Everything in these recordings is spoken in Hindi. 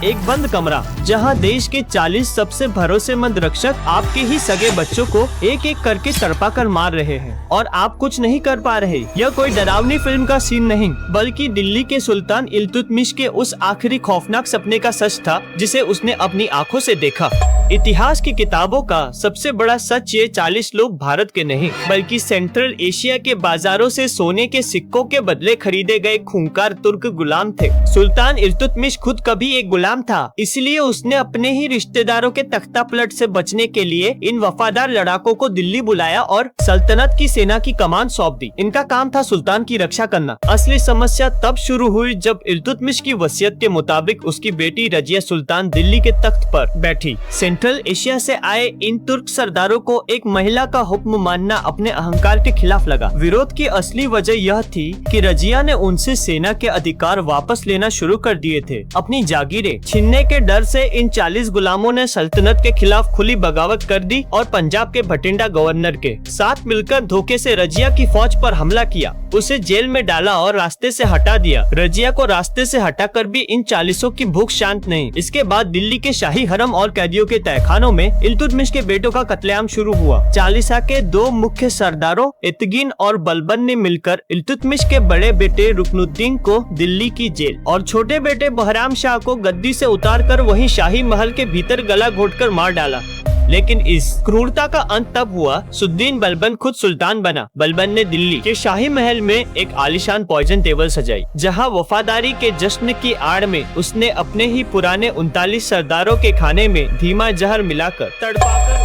एक बंद कमरा जहां देश के 40 सबसे भरोसेमंद रक्षक आपके ही सगे बच्चों को एक एक करके तड़पा कर मार रहे हैं और आप कुछ नहीं कर पा रहे। यह कोई डरावनी फिल्म का सीन नहीं, बल्कि दिल्ली के सुल्तान इल्तुतमिश के उस आखिरी खौफनाक सपने का सच था जिसे उसने अपनी आंखों से देखा। इतिहास की किताबों का सबसे बड़ा सच ये 40 लोग भारत के नहीं बल्कि सेंट्रल एशिया के बाजारों से सोने के सिक्कों के बदले खरीदे गए खूंखार तुर्क गुलाम थे। सुल्तान इल्तुतमिश खुद कभी एक गुलाम था, इसलिए उसने अपने ही रिश्तेदारों के तख्तापलट से बचने के लिए इन वफादार लड़ाकों को दिल्ली बुलाया और सल्तनत की सेना की कमान सौंप दी। इनका काम था सुल्तान की रक्षा करना। असली समस्या तब शुरू हुई जब इल्तुतमिश की वसीयत के मुताबिक उसकी बेटी रजिया सुल्तान दिल्ली के तख्त पर बैठी। सेंट्रल एशिया से आए इन तुर्क सरदारों को एक महिला का हुक्म मानना अपने अहंकार के खिलाफ लगा। विरोध की असली वजह यह थी कि रजिया ने उनसे सेना के अधिकार वापस लेना शुरू कर दिए थे। अपनी जागीरें छीनने के डर से इन 40 गुलामों ने सल्तनत के खिलाफ खुली बगावत कर दी और पंजाब के भटिंडा गवर्नर के साथ मिलकर धोखे से रजिया की फौज पर हमला किया, उसे जेल में डाला और रास्ते से हटा दिया। रजिया को रास्ते से हटाकर भी इन 40 की भूख शांत नहीं। इसके बाद दिल्ली के शाही हरम और कैदियों के तहखानों में इल्तुतमिश के बेटों का कत्लेआम शुरू हुआ। चालीसा के दो मुख्य सरदारों इतगिन और बलबन ने मिलकर इल्तुतमिश के बड़े बेटे रुकनुद्दीन को दिल्ली की जेल और छोटे बेटे बहराम शाह को गद्दी से उतारकर वहीं शाही महल के भीतर गला घोटकर मार डाला। लेकिन इस क्रूरता का अंत तब हुआ सुद्दीन बलबन खुद सुल्तान बना। बलबन ने दिल्ली के शाही महल में एक आलीशान पॉइजन टेबल सजाई, जहां वफादारी के जश्न की आड़ में उसने अपने ही पुराने 39 सरदारों के खाने में धीमा जहर मिलाकर तड़पाकर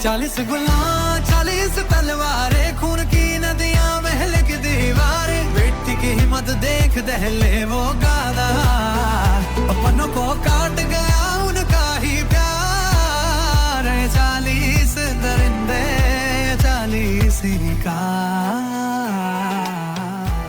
40 गुलाम 40 तलवारें, खून की नदियां महल की दीवारें, बेटी की हिम्मत देख दहले वो गादा, अपनों को काट गया उनका ही प्यार। 40 दरिंदे 40 ही का